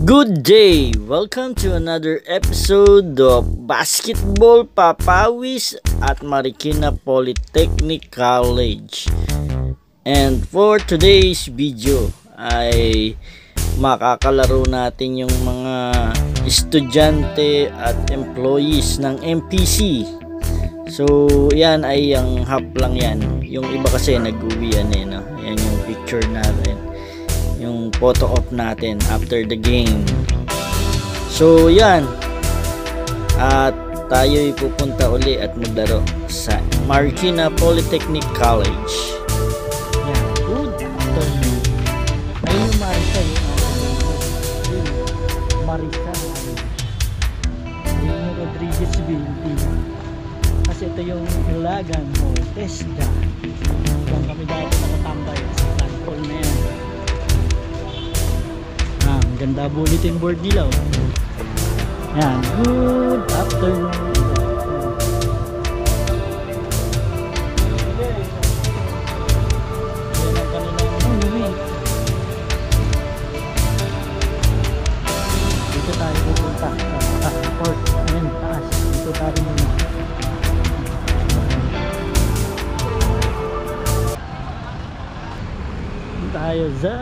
Good day! Welcome to another episode of Basketball Papawis at Marikina Polytechnic College. And for today's video ay makakalaro natin yung mga estudyante at employees ng MPC. So yan ay yung half lang yan. Yung iba kasi nag-uwi yan no? Yan yung picture natin, yung photo op natin after the game. So yan, at tayo'y pupunta uli at maglaro sa Marikina Polytechnic College. Yan, good afternoon. Ayun yung Marisa, Marisa, ayun yung Rodriguez building. Kasi ito yung Ilagan mo, Tesda. Diyan kami dati nakatambay sa platform na yan. Ang ganda bulletin board nila. Yan, good afternoon. Dito tayo pupunta sa court. Ayan, taas. Dito tayo muna. Dito tayo sa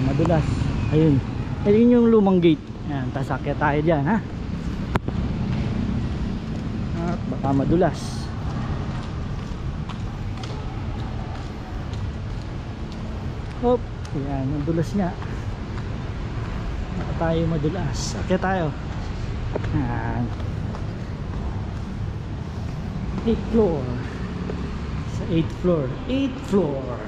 madulas. Ayun. Ayun yung lumang gate. Ayan, tasakya tayo dyan ha. At baka madulas. Hop. Ayan, madulas nga. Baka tayo madulas. Sakya tayo. Ayan. 8th floor. Sa 8th floor. 8th floor.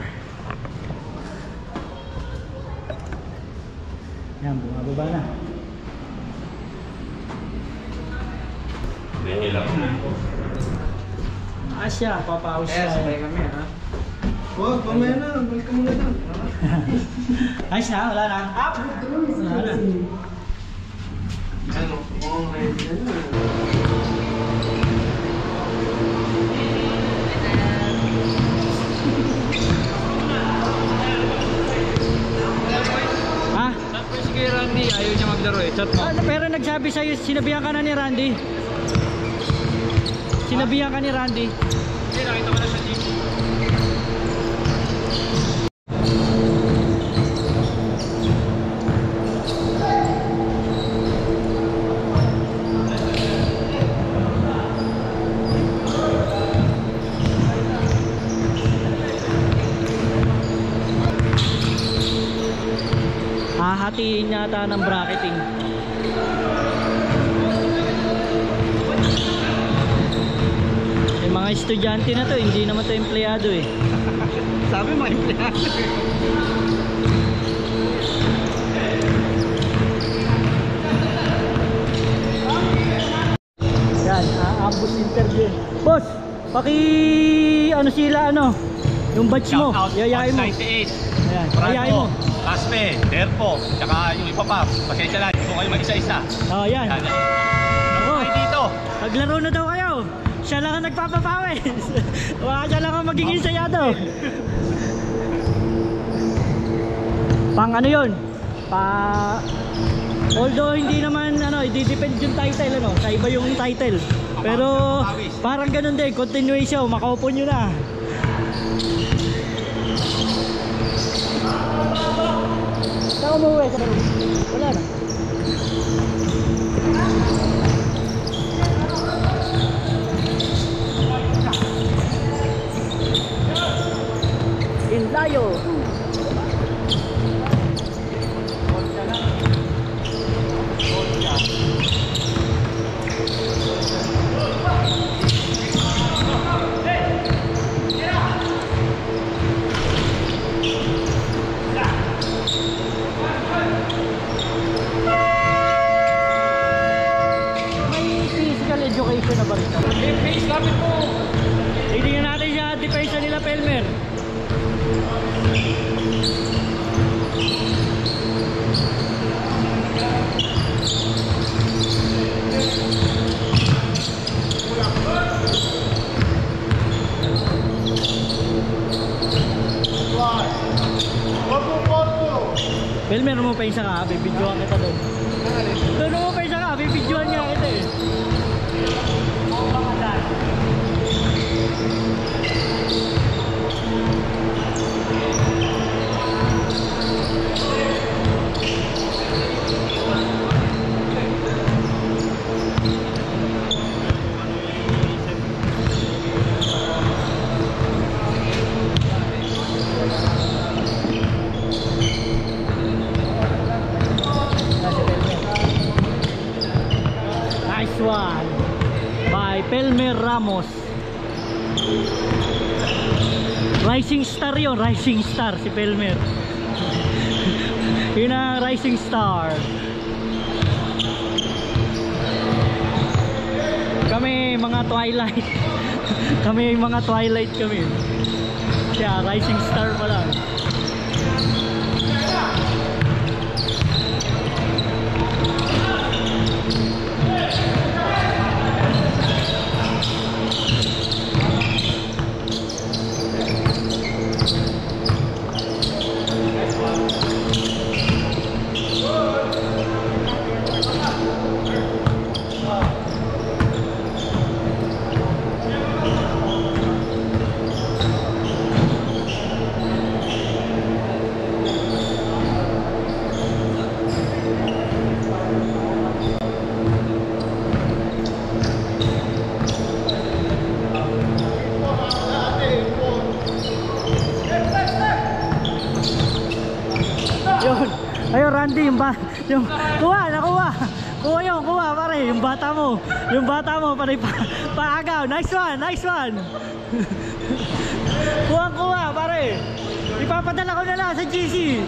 Yan, bumababa na. Asya, papaus siya. Sabay kami ha. Huwag, pamaya na. Balik ka muna doon. Asya, wala na. Up! Wala na. Ano? Okay. Kay Randy, ayaw niya maglaro eh. Chat mo. Pero nagsabi sa'yo, sinabihan ka na ni Randy. Sinabihan ka ni Randy. Hindi, nakita ko na sa gym. Hahatiin yata ng bracketing. Yung mga estudyante na to, hindi naman to empleyado eh. Sabi mo empleyado. Yan, ambus interview. Boss, paki ano sila yung badge mo, yayain mo. 98. Ayan, yayain mo. Asme, Derpo, tsaka yung iba pa. Pasensya na, hindi ko kayo mag-isa-isa. Oh, yan. Laro kayo dito. Maglaro na daw kayo. Siya lang ang nagpapapawis. Siya lang ang magiging sayado. Pang ano yun? Although hindi naman i-depend yung title sa iba yung title. Pero parang ganun din, continuation, makaupo nyo na. Saan umuwi? Wala na. Inlayo. Education na ba rin? Please, lapit mo! Tingnan natin siya depensa nila Pelmer. Wag mo Pelmer mo pa isa ka, bibidyoan kita doon. Doon mo pa isa ka, bibidyoan nga kita eh. Nice one by Pelmer Ramos. Rising star yun, rising star si Pelmer. Yun ang rising star. Kami mga twilight. Kami mga twilight kami. Siya rising star pa lang. Yun. Ayun Randy, yung nakuha. Kuha pare, yung bata mo pare paagaw. Nice one. Kuha pare. Ipapadala ko na lang sa GC.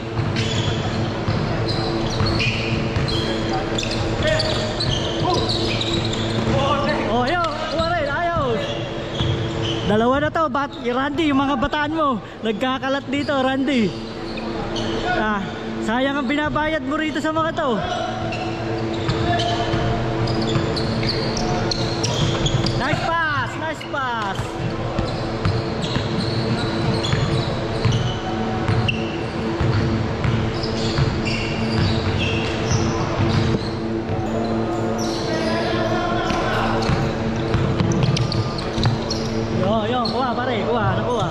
Oh, yun, kuha rin, ayos. Dalawa na to, Randy, yung mga bataan mo nagkakalat dito, Randy. Sayang ang binabayad mo rito sa mga to. Nice pass. Yo, kuha pare, nakuha.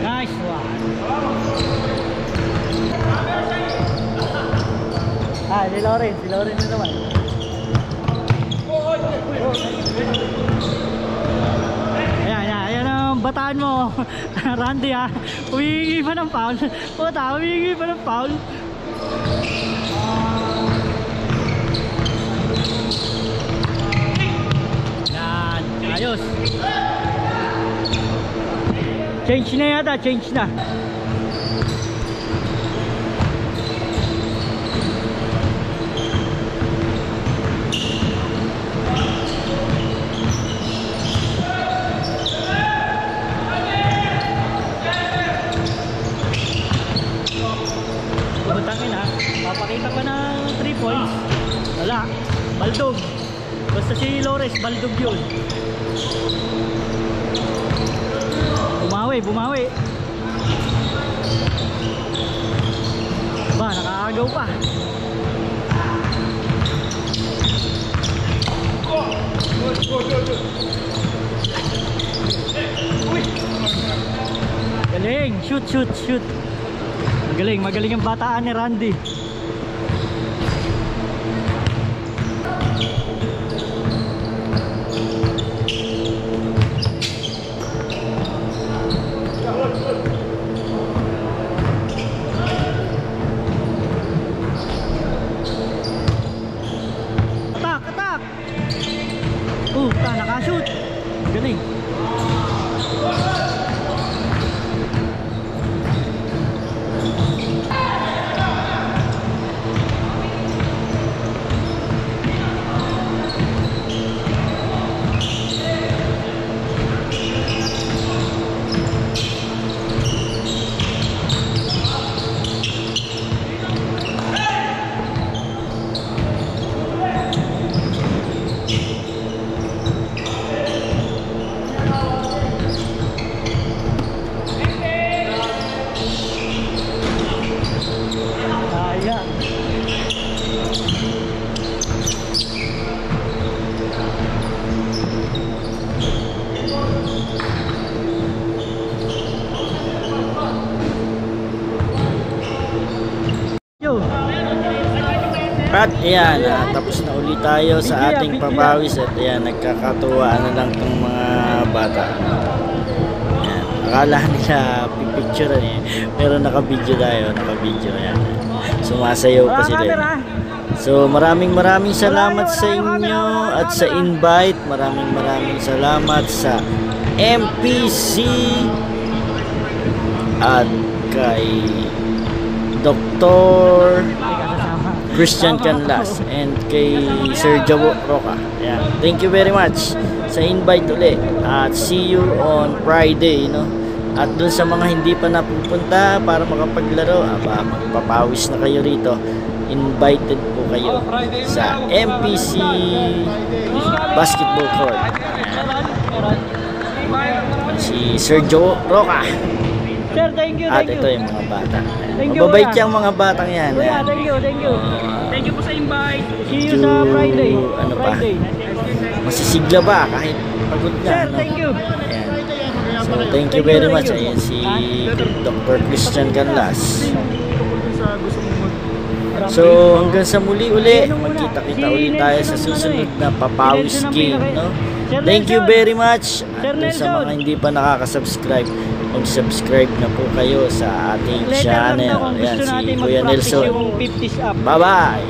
Nice one. Si Loren na naman. Ayan ang bataan mo. Randy humihingi pa ng foul. Yan, ayos. Change na. Butangin papakita pa ng 3 points. Wala, baldog. Basta si Lores, baldog yun. Bumawi. Nakakagaw pa. Galing, shoot. Magaling ang bataan ni Randy. Nakashoot. Galing. At ayan, tapos na ulit tayo sa ating papawis. At ayan, nagkakatuwa na lang tong mga bata. Ayan, akala nila pipicturean eh. Pero naka-video tayo, naka-video. Ayan, sumasayaw pa sila. So maraming salamat sa inyo at sa invite. Maraming salamat sa MPC at kay Dr. Christian Canlas and kay Sir Jabo Roca. Ayan. Thank you very much sa invite ulit. At see you on Friday, no? At dun sa mga hindi pa napupunta para makapaglaro, magpapawis na kayo rito. Invited po kayo sa MPC Basketball Court. Ayan. Si Sir Joe Roca. Sir, thank you. At ito yung mga bata. Mababait yung mga batang yan. Kuya, thank you. Thank you po sa invite. See you sa Friday. Ano pa? Masisigla ba kahit pagod na. Sir, thank you. Ayan. So, thank you very much. Ayan si Dr. Christian Canlas. So, hanggang sa muli uli, magkita-kita ulit tayo sa susunod na papawis game, no? Thank you very much. At dun sa mga hindi pa nakaka-subscribe, mag-subscribe na po kayo sa ating channel. Ayan, si Kuya Nelson. Bye-bye!